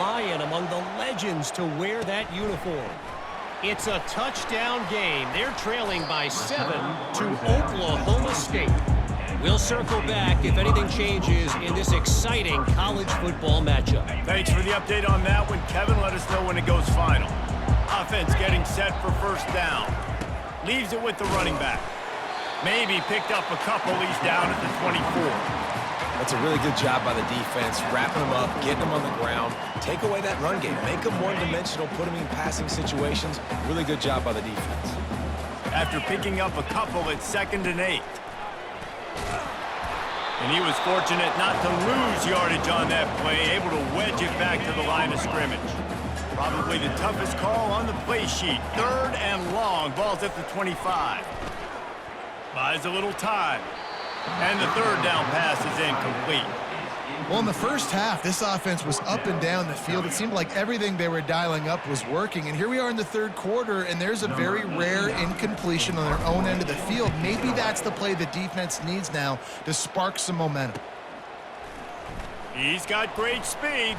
lion among the legends to wear that uniform. It's a touchdown game. They're trailing by 7 to Oklahoma State. We'll circle back if anything changes in this exciting college football matchup. Thanks for the update on that one, Kevin. Let us know when it goes final. Offense getting set for first down. Leaves it with the running back. Maybe picked up a couple. He's down at the 24. That's a really good job by the defense, wrapping them up, getting them on the ground. Take away that run game. Make them one-dimensional, put them in passing situations. Really good job by the defense. After picking up a couple, it's 2nd and 8. And he was fortunate not to lose yardage on that play, able to wedge it back to the line of scrimmage. Probably the toughest call on the play sheet. 3rd and long. Ball's at the 25. Buys a little time. And the 3rd down pass is incomplete. Well, in the first half, this offense was up and down the field. It seemed like everything they were dialing up was working. And here we are in the 3rd quarter, and there's a very rare incompletion on their own end of the field. Maybe that's the play the defense needs now to spark some momentum. He's got great speed.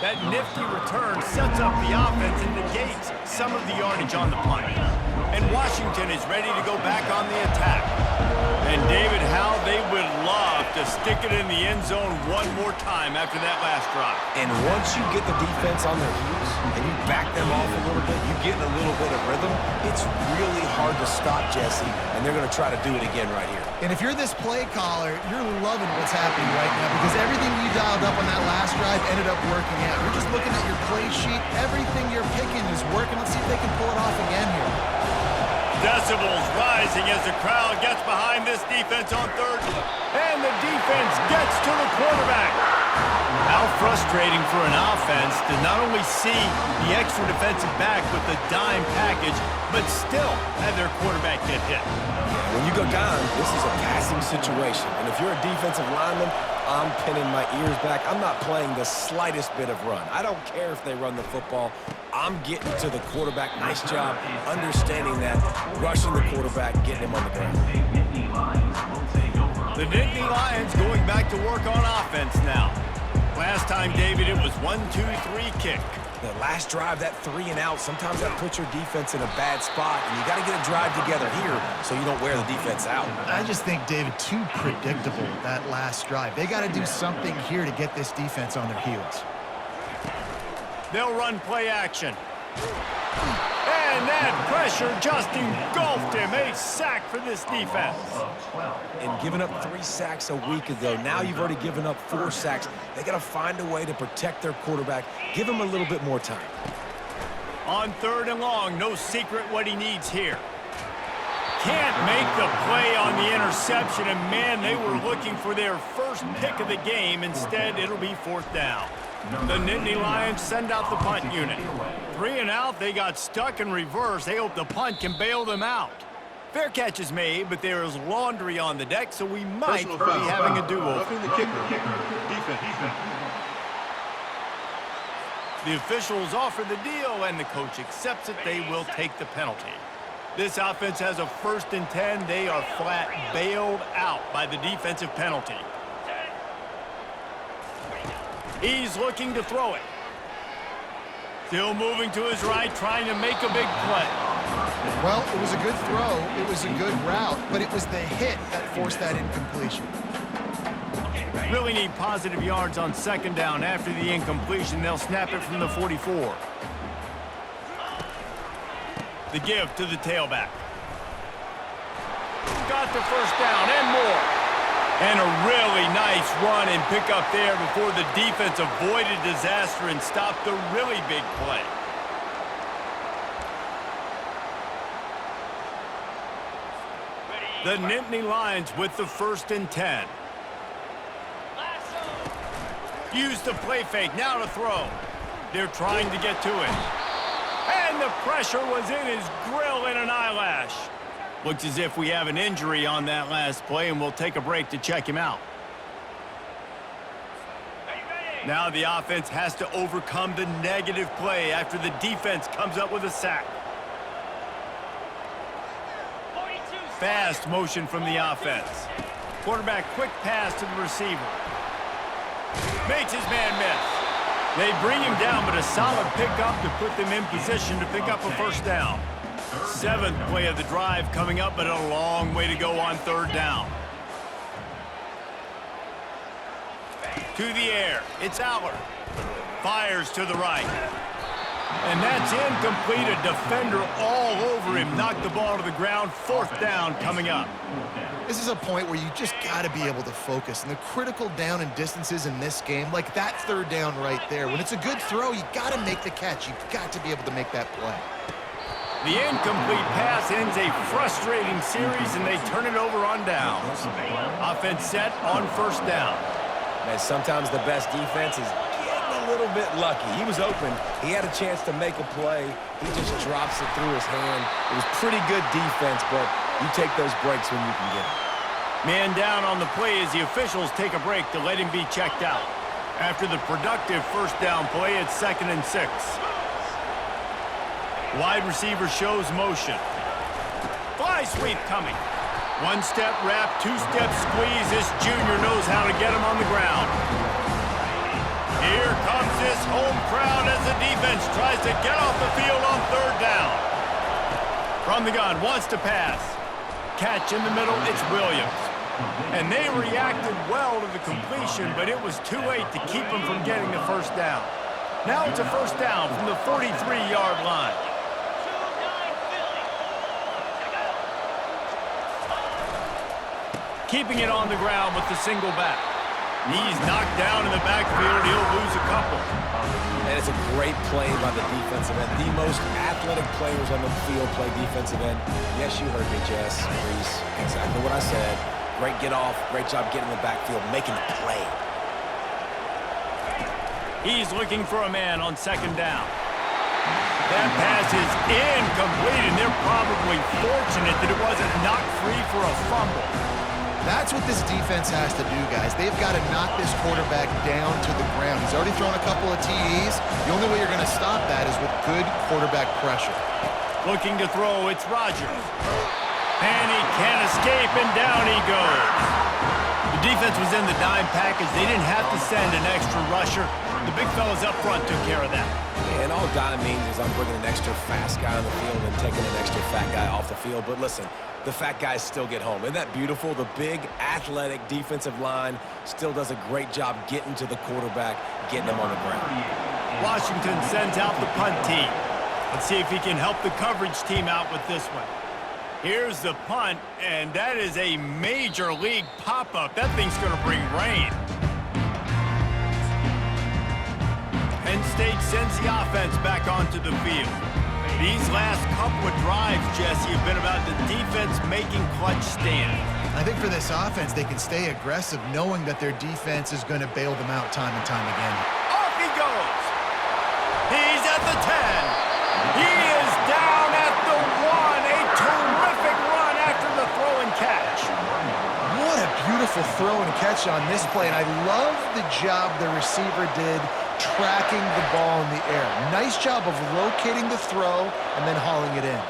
That nifty return sets up the offense and negates some of the yardage on the punt. And Washington is ready to go back on the attack. And David, how they would love to stick it in the end zone one more time after that last drive. And once you get the defense on their heels and you back them off a little bit, you get in a little bit of rhythm, it's really hard to stop, Jesse, and they're going to try to do it again right here. And if you're this play caller, you're loving what's happening right now because everything you dialed up on that last drive ended up working out. You're just looking at your play sheet. Everything you're picking is working. Let's see if they can pull it off again here. Decibels rising as the crowd gets behind this defense on 3rd. And the defense gets to the quarterback. How frustrating for an offense to not only see the extra defensive back with the dime package, but still have their quarterback get hit. When you go down, this is a passing situation. And if you're a defensive lineman, I'm pinning my ears back. I'm not playing the slightest bit of run. I don't care if they run the football. I'm getting to the quarterback. Nice job understanding that, rushing the quarterback, getting him on the ground. The Nittany Lions going back to work on offense now. Last time, David, it was 1-2-3 kick. The last drive, that 3 and out, sometimes that puts your defense in a bad spot, and you got to get a drive together here so you don't wear the defense out. I just think, David, too predictable, that last drive. They got to do something here to get this defense on their heels. They'll run play action. And that pressure just engulfed him. A sack for this defense. And giving up 3 sacks a week ago, now you've already given up 4 sacks. They got to find a way to protect their quarterback. Give him a little bit more time. On 3rd and long, no secret what he needs here. Can't make the play on the interception, and man, they were looking for their first pick of the game. Instead, it'll be 4th down. The Nittany Lions send out the punt unit. 3 and out, they got stuck in reverse. They hope the punt can bail them out. Fair catch is made, but there is laundry on the deck, so we might be having a do-over. The officials offer the deal, and the coach accepts it. They will take the penalty. This offense has a 1st and 10. They are flat bailed out by the defensive penalty. He's looking to throw it. Still moving to his right, trying to make a big play. Well, it was a good throw. It was a good route, but it was the hit that forced that incompletion. Really need positive yards on 2nd down. After the incompletion, they'll snap it from the 44. The give to the tailback. Got the first down and more. And a really nice run and pick up there before the defense avoided disaster and stopped the really big play. The Nittany Lions with the 1st and 10. Use the play fake, now to throw. They're trying to get to it. And the pressure was in his grill and an eyelash. Looks as if we have an injury on that last play, and we'll take a break to check him out. Now the offense has to overcome the negative play after the defense comes up with a sack. Fast motion from the offense. Quarterback quick pass to the receiver. Makes his man miss. They bring him down, but a solid pickup to put them in position to pick up a first down. 7th play of the drive coming up, but a long way to go on 3rd down. To the air, it's Aller. Fires to the right. And that's incomplete. A defender all over him. Knocked the ball to the ground. 4th down coming up. This is a point where you just got to be able to focus. And the critical down and distances in this game, like that 3rd down right there, when it's a good throw, you got to make the catch. You've got to be able to make that play. The incomplete pass ends a frustrating series, and they turn it over on downs. Offense set on 1st down. Man, sometimes the best defense is getting a little bit lucky. He was open. He had a chance to make a play. He just drops it through his hand. It was pretty good defense, but you take those breaks when you can get them. Man down on the play as the officials take a break to let him be checked out. After the productive 1st down play, it's 2nd and 6. Wide receiver shows motion. Fly sweep coming. 1-step wrap, 2-step squeeze. This junior knows how to get him on the ground. Here comes this home crowd as the defense tries to get off the field on 3rd down. From the gun, wants to pass. Catch in the middle, it's Williams. And they reacted well to the completion, but it was too late to keep them from getting the 1st down. Now it's a 1st down from the 43-yard line. Keeping it on the ground with the single back. He's knocked down in the backfield. He'll lose a couple. And it's a great play by the defensive end. The most athletic players on the field play defensive end. Yes, you heard me, Jess, Reese. Exactly what I said. Great get off. Great job getting in the backfield, making the play. He's looking for a man on 2nd down. That pass is incomplete, and they're probably fortunate that it wasn't knocked free for a fumble. That's what this defense has to do, guys. They've got to knock this quarterback down to the ground. He's already thrown a couple of TDs. The only way you're going to stop that is with good quarterback pressure. Looking to throw, it's Rodgers. And he can't escape, and down he goes. The defense was in the dime package. They didn't have to send an extra rusher. The big fellas up front took care of that. And all dime means is I'm bringing an extra fast guy on the field and taking an extra fat guy off the field. But listen, the fat guys still get home. Isn't that beautiful? The big, athletic defensive line still does a great job getting to the quarterback, getting him on the ground. Washington sends out the punt team. Let's see if he can help the coverage team out with this one. Here's the punt, and that is a major league pop-up. That thing's going to bring rain. Penn State sends the offense back onto the field. These last couple of drives, Jesse, have been about the defense making clutch stands. I think for this offense, they can stay aggressive knowing that their defense is going to bail them out time and time again. Off he goes. He's at the 10. He is down at the 1. A terrific run after the throw and catch. What a beautiful throw and catch on this play, and I love the job the receiver did tracking the ball in the air. Nice job of locating the throw and then hauling it in.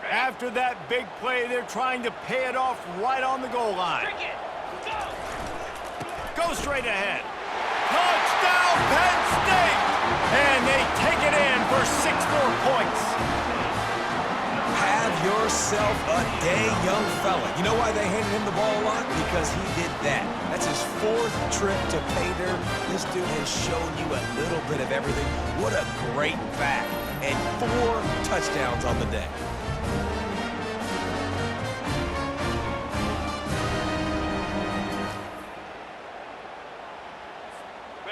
After that big play, they're trying to pay it off right on the goal line. Go straight ahead. Touchdown, Penn State! And they take it in for 6 more points. Have yourself a day, young fella. You know why they handed him the ball a lot? Because he did that. That's his 4th trip to pay dirt. This dude has shown you a little bit of everything. What a great back. And 4 touchdowns on the day.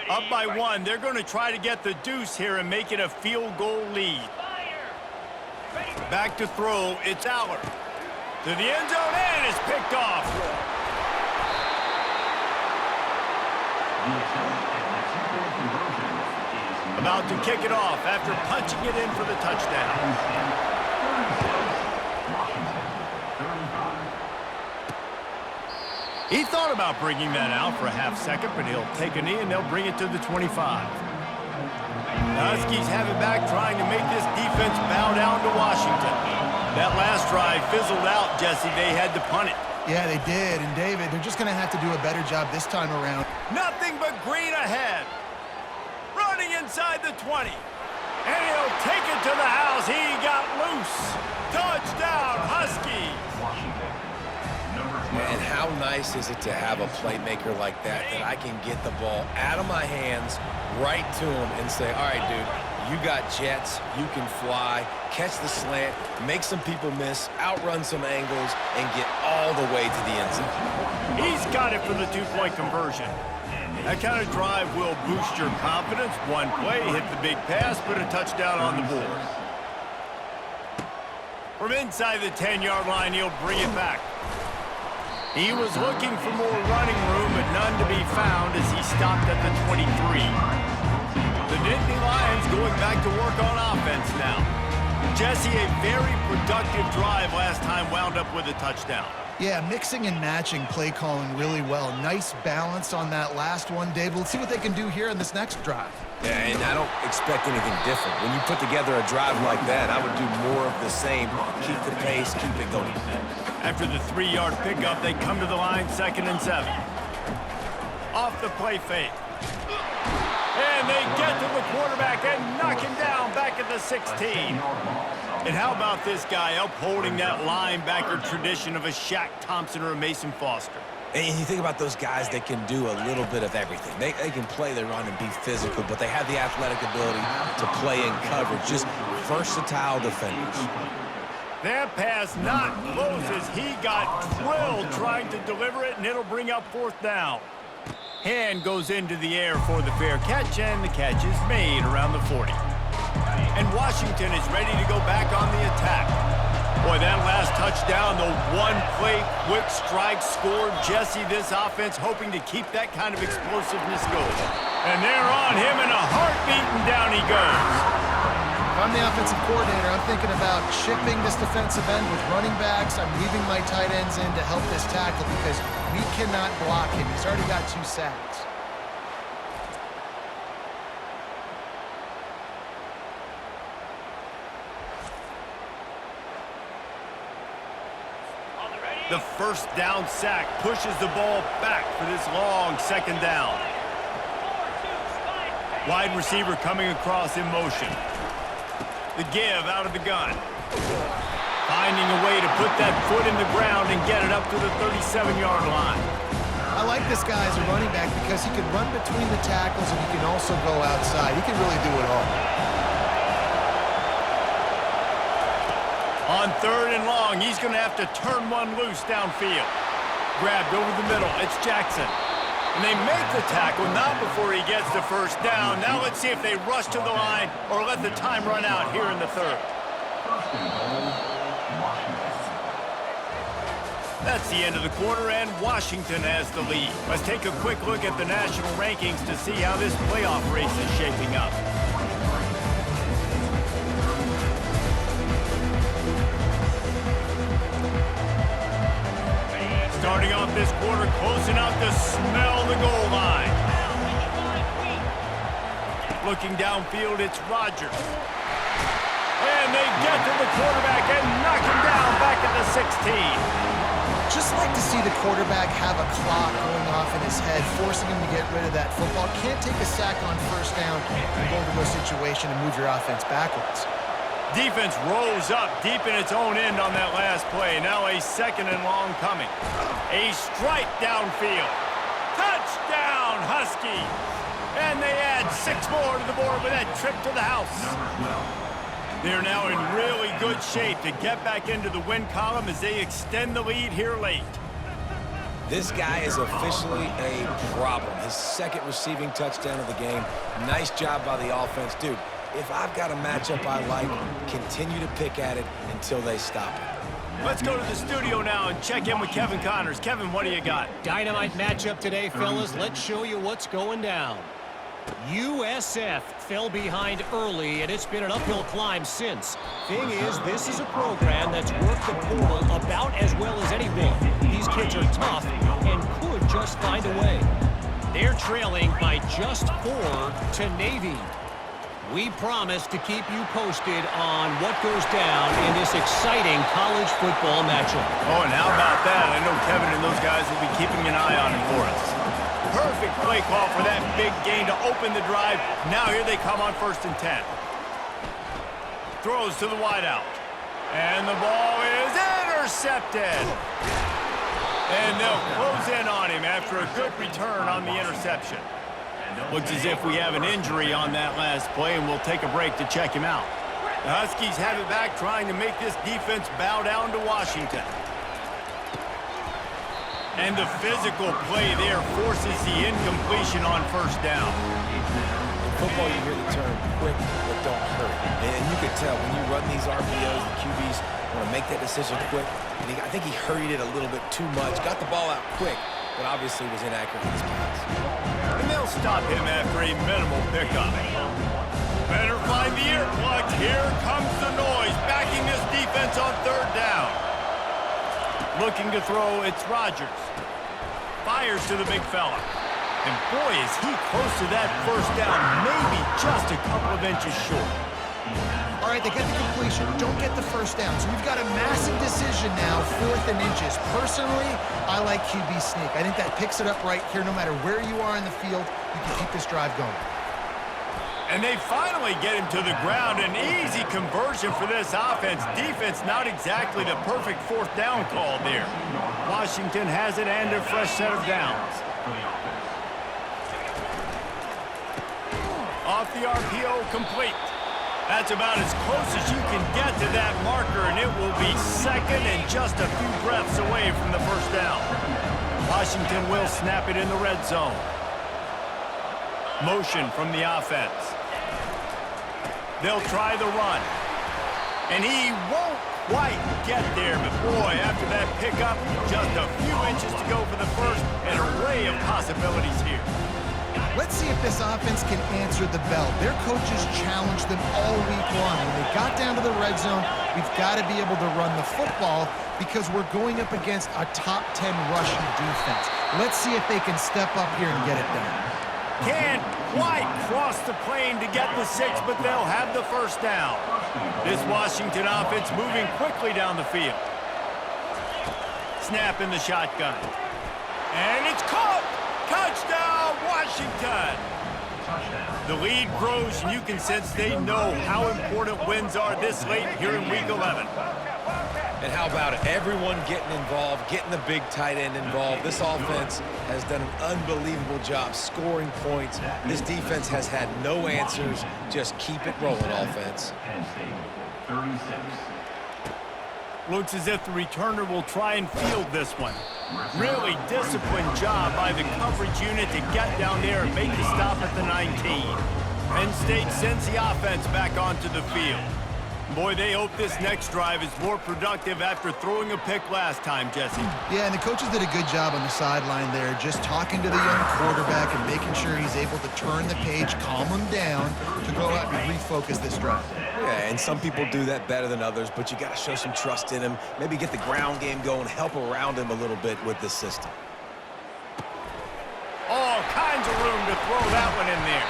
Up by 1, they're going to try to get the deuce here and make it a field goal lead. Back to throw, it's Aller. To the end zone, and it's picked off. About to kick it off after punching it in for the touchdown. He thought about bringing that out for a half second, but he'll take a knee and they'll bring it to the 25. The Huskies have it back, trying to make this defense bow down to Washington. That last drive fizzled out, Jesse. They had to punt it. Yeah, they did. And David, they're just going to have to do a better job this time around. Nothing but green ahead. Running inside the 20. And he'll take it to the house. He got loose. Touchdown, Huskies. And how nice is it to have a playmaker like that I can get the ball out of my hands, right to him, and say, all right, dude, you got jets, you can fly, catch the slant, make some people miss, outrun some angles, and get all the way to the end zone. He's got it for the two-point conversion. That kind of drive will boost your confidence. One play, hit the big pass, put a touchdown on the board. From inside the 10-yard line, he'll bring it back. He was looking for more running room, but none to be found as he stopped at the 23. The Nittany Lions going back to work on offense now. Jesse, a very productive drive last time, wound up with a touchdown. Yeah, mixing and matching play calling really well. Nice balance on that last one, Dave. Let's see what they can do here on this next drive. Yeah, and I don't expect anything different. When you put together a drive like that, I would do more of the same. Keep the pace, keep it going. After the 3-yard pickup, they come to the line, 2nd and 7. Off the play fake. And they get to the quarterback and knock him down back at the 16. And how about this guy upholding that linebacker tradition of a Shaq Thompson or a Mason Foster? And you think about those guys that can do a little bit of everything. They can play the run and be physical, but they have the athletic ability to play in coverage. Just versatile defenders. That pass not close as he got drilled trying to deliver it, and it'll bring up 4th down. Hand goes into the air for the fair catch, and the catch is made around the 40. And Washington is ready to go back on the attack. Boy, that last touchdown, the one-play quick strike scored. Jesse, this offense hoping to keep that kind of explosiveness going. And they're on him in a heartbeat, and down he goes. If I'm the offensive coordinator, I'm thinking about shipping this defensive end with running backs. I'm leaving my tight ends in to help this tackle because we cannot block him. He's already got 2 sacks. The first down sack pushes the ball back for this long 2nd down. Wide receiver coming across in motion. The give out of the gun. Finding a way to put that foot in the ground and get it up to the 37-yard line. I like this guy as a running back because he can run between the tackles and he can also go outside. He can really do it all. On 3rd and long, he's going to have to turn one loose downfield. Grabbed over the middle. It's Jackson. And they make the tackle, not before he gets the 1st down. Now let's see if they rush to the line or let the time run out here in the 3rd. That's the end of the quarter, and Washington has the lead. Let's take a quick look at the national rankings to see how this playoff race is shaping up. Starting off this quarter, close enough to smell the goal line. Looking downfield, it's Rodgers. And they get to the quarterback and knock him down back at the 16. Just like to see the quarterback have a clock going off in his head, forcing him to get rid of that football. Can't take a sack on 1st down and go into a situation and move your offense backwards. Defense rolls up deep in its own end on that last play. Now a 2nd and long coming. A strike downfield. Touchdown, Huskies! And they add 6 more to the board with that trip to the house. They're now in really good shape to get back into the win column as they extend the lead here late. This guy is officially a problem. His 2nd receiving touchdown of the game. Nice job by the offense. Dude, if I've got a matchup I like, continue to pick at it until they stop it. Let's go to the studio now and check in with Kevin Connors. Kevin, what do you got? Dynamite matchup today, fellas. Let's show you what's going down. USF fell behind early, and it's been an uphill climb since. Thing is, this is a program that's worked the portal about as well as anyone. These These kids are tough and could just find a way. They're trailing by just 4 to Navy. We promise to keep you posted on what goes down in this exciting college football matchup. Oh, and how about that? I know Kevin and those guys will be keeping an eye on it for us. Perfect play call for that big gain to open the drive. Now here they come on 1st and 10. Throws to the wideout. And the ball is intercepted. And they'll close in on him after a good return on the interception. Looks as if we have an injury on that last play, and we'll take a break to check him out. The Huskies have it back, trying to make this defense bow down to Washington. And the physical play there forces the incompletion on 1st down. In football, you hear the term quick but don't hurry. And you can tell when you run these RPOs, the QBs want to make that decision quick. And I think he hurried it a little bit too much. Got the ball out quick, but obviously was inaccurate in his pass. And they'll stop him after a minimal pickup. Better find the earplugs. Here comes the noise, backing this defense on 3rd down. Looking to throw, it's Rodgers. Fires to the big fella. And boy, is he close to that 1st down, maybe just a couple of inches short. All right, they get the completion, don't get the 1st down. So we've got a massive decision now, 4th and inches. Personally, I like QB sneak. I think that picks it up right here. No matter where you are in the field, you can keep this drive going. And they finally get him to the ground. An easy conversion for this offense. Defense, not exactly the perfect 4th down call there. Washington has it and a fresh set of downs. Off the RPO, complete. That's about as close as you can get to that marker, and it will be 2nd and just a few breaths away from the 1st down. Washington will snap it in the red zone. Motion from the offense. They'll try the run. And he won't quite get there, but boy, after that pickup, just a few inches to go for the 1st. An array of possibilities here. Let's see if this offense can answer the bell. Their coaches challenged them all week long. When they got down to the red zone, we've got to be able to run the football because we're going up against a top 10 rushing defense. Let's see if they can step up here and get it done. Can't quite cross the plane to get the 6, but they'll have the 1st down. This Washington offense moving quickly down the field. Snap in the shotgun. And it's caught! Touchdown, Washington! The lead grows, and you can sense they know how important wins are this late here in Week 11. And how about it? Everyone getting involved, getting the big tight end involved. This offense has done an unbelievable job scoring points. This defense has had no answers. Just keep it rolling, offense. Looks as if the returner will try and field this one. Really disciplined job by the coverage unit to get down there and make the stop at the 19. Penn State sends the offense back onto the field. Boy, they hope this next drive is more productive after throwing a pick last time, Jesse. Yeah, and the coaches did a good job on the sideline there, just talking to the young quarterback and making sure he's able to turn the page, calm him down to go out and refocus this drive. Yeah, and some people do that better than others, but you got to show some trust in him. Maybe get the ground game going, help around him a little bit with this system. All kinds of room to throw that one in there.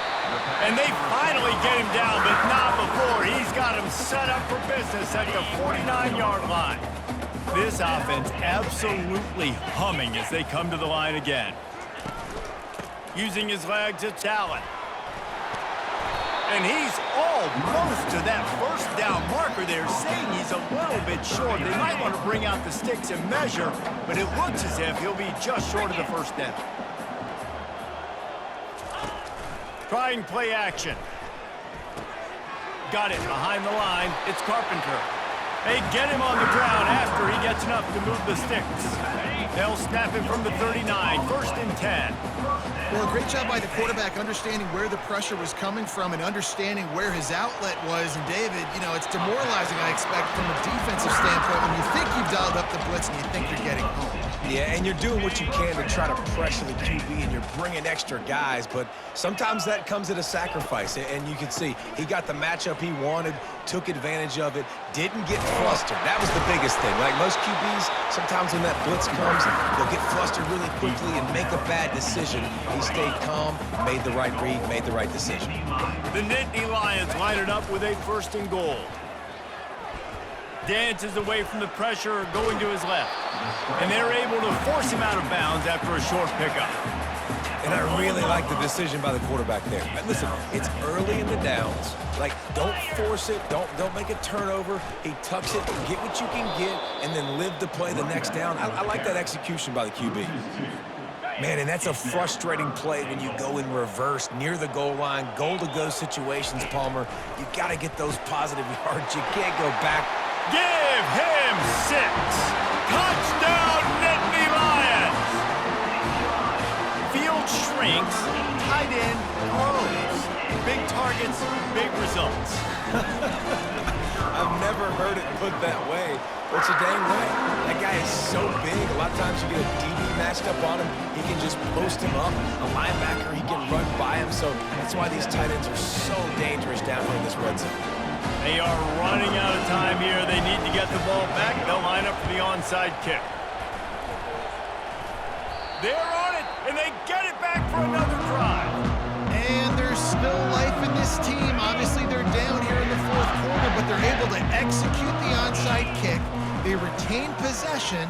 And they finally get him down, but not before. He's got him set up for business at the 49-yard line. This offense absolutely humming as they come to the line again. Using his legs, it's Allen. And he's almost to that 1st down marker there, saying he's a little bit short. They might want to bring out the sticks and measure, but it looks as if he'll be just short of the 1st down. Trying play action. Got it behind the line. It's Carpenter. They get him on the ground after he gets enough to move the sticks. They'll snap it from the 39, 1st and 10. Well, a great job by the quarterback understanding where the pressure was coming from and understanding where his outlet was. And David, you know, it's demoralizing, I expect, from a defensive standpoint when you think you've dialed up the blitz and you think you're getting home. Yeah, and you're doing what you can to try to pressure the QB, and you're bringing extra guys, but sometimes that comes at a sacrifice, and you can see he got the matchup he wanted, took advantage of it, didn't get flustered. That was the biggest thing. Like most QBs, sometimes when that blitz comes, they'll get flustered really quickly and make a bad decision. He stayed calm, made the right read, made the right decision. The Nittany Lions line it up with a 1st and goal. Dances away from the pressure, going to his left. And they're able to force him out of bounds after a short pickup. And I really like the decision by the quarterback there. But listen, it's early in the downs. Like, don't force it. Don't make a turnover. He tucks it, get what you can get, and then live to play the next down. I like that execution by the QB. Man, and that's a frustrating play when you go in reverse near the goal line, goal-to-go situations, Palmer. You got to get those positive yards. You can't go back. Give him 6. Touchdown, Nittany Lions. Field shrinks, tight end grows. Big targets, big results. I've never heard it put that way, but it's a dang way. That guy is so big. A lot of times you get a DB matched up on him. He can just post him up. A linebacker, he can run by him. So that's why these tight ends are so dangerous down here in this red zone. They are running out of time here. They need to get the ball back. They'll line up for the onside kick. They're on it, and they get it back for another drive. And there's still life in this team. Obviously, they're down here in the 4th quarter, but they're able to execute the onside kick. They retain possession,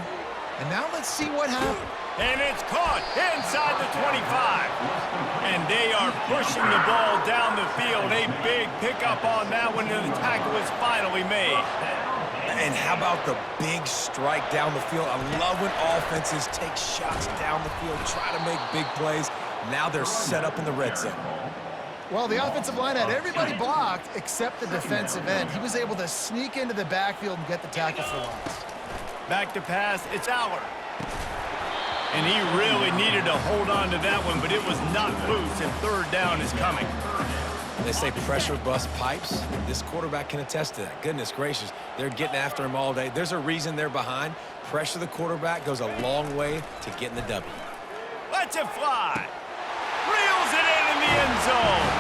and now let's see what happens. And it's caught inside the 25. And they are pushing the ball down the field. A big pickup on that one, and the tackle is finally made. And how about the big strike down the field? I love when offenses take shots down the field, try to make big plays. Now they're set up in the red zone. Well, the offensive line had everybody blocked except the defensive end. He was able to sneak into the backfield and get the tackle for loss. Back to pass, it's Aller. And he really needed to hold on to that one, but it was not loose, and 3rd down is coming. They say pressure busts pipes. This quarterback can attest to that. Goodness gracious, they're getting after him all day. There's a reason they're behind. Pressure the quarterback goes a long way to getting the W. Lets it fly. Reels it in the end zone.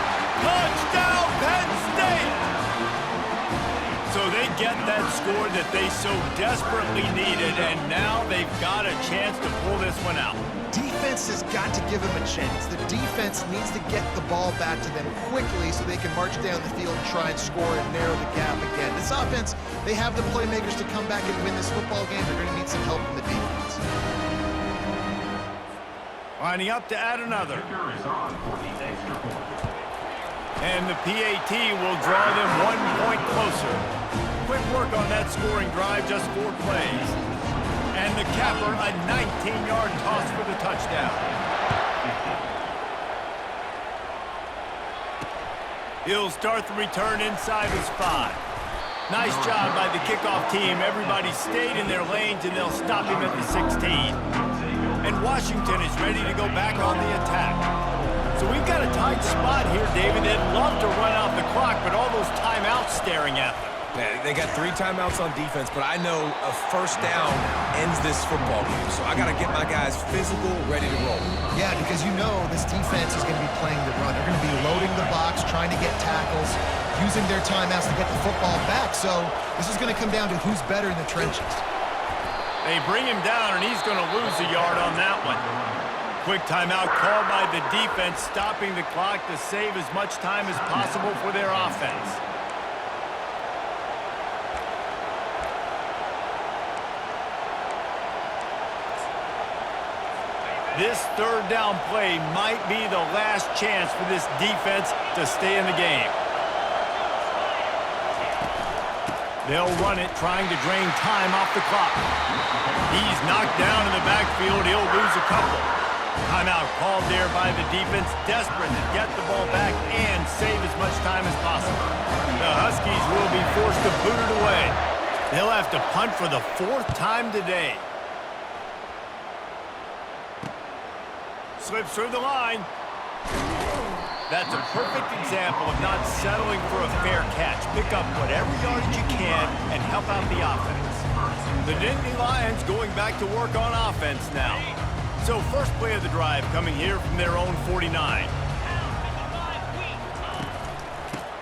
Touchdown, Penn State! So they get that score that they so desperately needed, and now they've got a chance to pull this one out. Defense has got to give them a chance. The defense needs to get the ball back to them quickly so they can march down the field and try and score and narrow the gap again. This offense, they have the playmakers to come back and win this football game. They're going to need some help from the defense. Lining up to add another. And the PAT will draw them 1 point closer. Quick work on that scoring drive, just 4 plays. And the capper, a 19-yard toss for the touchdown. He'll start the return inside his 5. Nice job by the kickoff team. Everybody stayed in their lanes, and they'll stop him at the 16. And Washington is ready to go back on the attack. So we've got a tight spot here, David. They'd love to run out the clock, but all those timeouts staring at them. Man, they got 3 timeouts on defense, but I know a 1st down ends this football game. So I got to get my guys physical, ready to roll. Yeah, because you know this defense is going to be playing the run. They're going to be loading the box, trying to get tackles, using their timeouts to get the football back. So this is going to come down to who's better in the trenches. They bring him down, and he's going to lose a yard on that one. Quick timeout called by the defense, stopping the clock to save as much time as possible for their offense. This 3rd down play might be the last chance for this defense to stay in the game. They'll run it, trying to drain time off the clock. He's knocked down in the backfield. He'll lose a couple. Timeout called there by the defense, desperate to get the ball back and save as much time as possible. The Huskies will be forced to boot it away. They'll have to punt for the 4th time today. Slips through the line. That's a perfect example of not settling for a fair catch. Pick up whatever yardage you can and help out the offense. The Nittany Lions going back to work on offense now. So first play of the drive coming here from their own 49.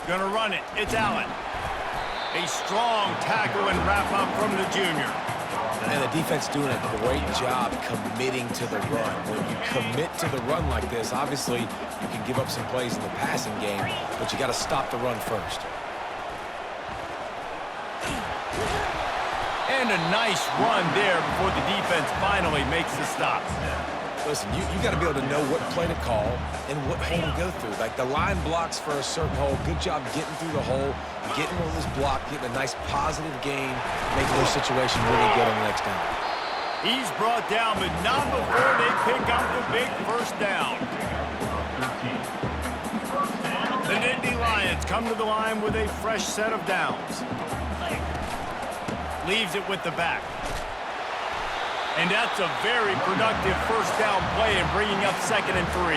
Gonna run it. It's Allen. A strong tackle and wrap up from the junior. And the defense doing a great job committing to the run. When you commit to the run like this, obviously you can give up some plays in the passing game, but you got to stop the run first. And a nice run there before the defense finally makes the stop. Listen, you got to be able to know what play to call and what hole to go through. Like the line blocks for a certain hole. Good job getting through the hole, getting on this block, getting a nice positive gain, making their situation really good on the next down. He's brought down, but not before they pick up the big first down. The Nittany Lions come to the line with a fresh set of downs. Leaves it with the back. And that's a very productive first down play and bringing up 2nd and 3.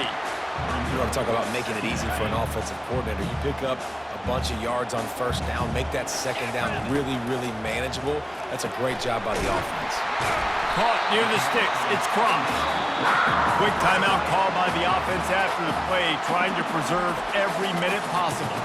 You want to talk about making it easy for an offensive coordinator. You pick up a bunch of yards on first down, make that second down really, really manageable. That's a great job by the offense. Caught near the sticks. It's Cross. Quick timeout call by the offense after the play, trying to preserve every minute possible.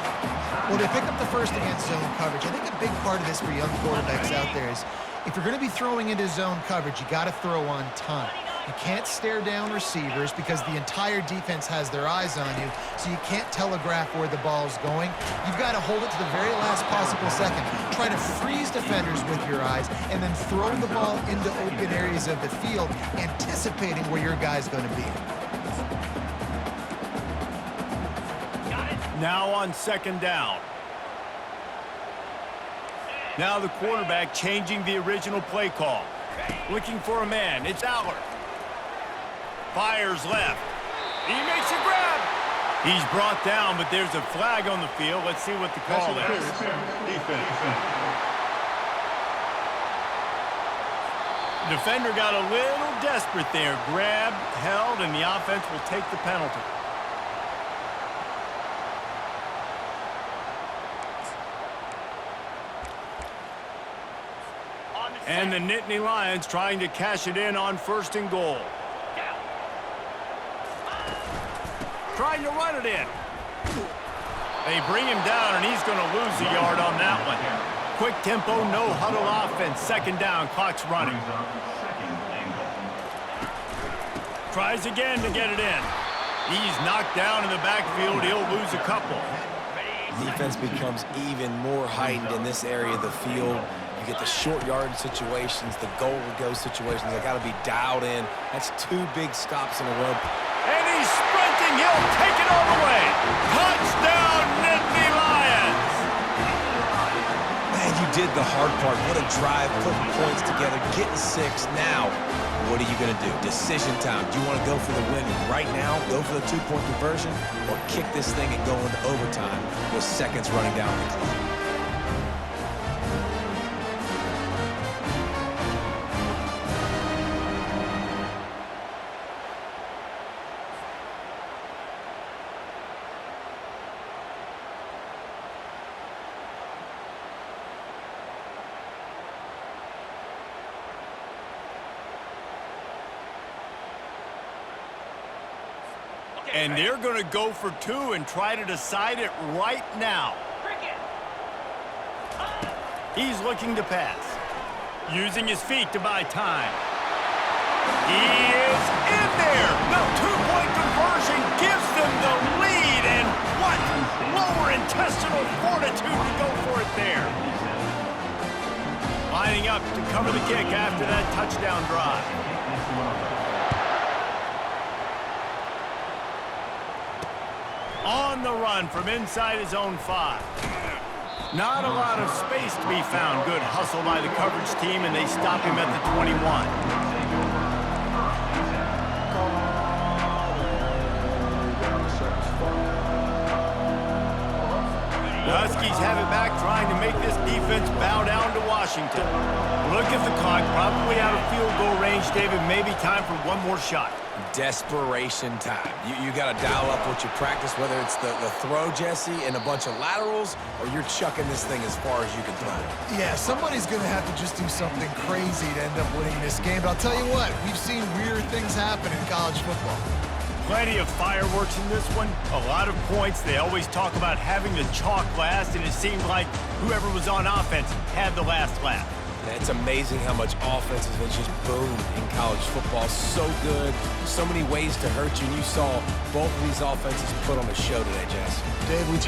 Well, they pick up the first against zone coverage. I think a big part of this for young quarterbacks out there is if you're going to be throwing into zone coverage, you got to throw on time. You can't stare down receivers because the entire defense has their eyes on you, so you can't telegraph where the ball's going. You've got to hold it to the very last possible second. Try to freeze defenders with your eyes and then throw the ball into open areas of the field, anticipating where your guy's going to be. Now on 2nd down. Now the quarterback changing the original play call. Looking for a man. It's Aller. Fires left. He makes a grab. He's brought down, but there's a flag on the field. Let's see what the call is. Defender got a little desperate there. Grabbed, held, and the offense will take the penalty. And the Nittany Lions trying to cash it in on 1st and goal. Trying to run it in. They bring him down, and he's going to lose a yard on that one. Quick tempo, no huddle offense. 2nd down, clock's running. Tries again to get it in. He's knocked down in the backfield. He'll lose a couple. Defense becomes even more heightened in this area of the field. You get the short yard situations, the goal-to-go situations. They got to be dialed in. That's 2 big stops in a row. And he's sprinting. He'll take it all the way. Touchdown, Nittany Lions. Man, you did the hard part. What a drive, putting points together, getting 6. Now, what are you going to do? Decision time. Do you want to go for the win right now, go for the 2-point conversion, or kick this thing and go into overtime with seconds running down the clock? And they're going to go for 2 and try to decide it right now. He's looking to pass. Using his feet to buy time. He is in there. The 2-point conversion gives them the lead. And what lower intestinal fortitude to go for it there. Lining up to cover the kick after that touchdown drive. On the run from inside his own 5. Not a lot of space to be found. Good hustle by the coverage team, and they stop him at the 21. The Huskies have it back, trying to make this defense bow down to Washington. Look at the clock, probably out of field goal range, David. Maybe time for one more shot. Desperation time. You got to dial up what you practice, whether it's the throw, Jesse, and a bunch of laterals, or you're chucking this thing as far as you can throw it. Yeah, somebody's going to have to just do something crazy to end up winning this game. But I'll tell you what, we've seen weird things happen in college football. Plenty of fireworks in this one. A lot of points. They always talk about having the chalk last, and it seemed like whoever was on offense had the last laugh. It's amazing how much offense has been just boom in college football. So good, so many ways to hurt you. And you saw both of these offenses put on a show today, Jess. Dave, we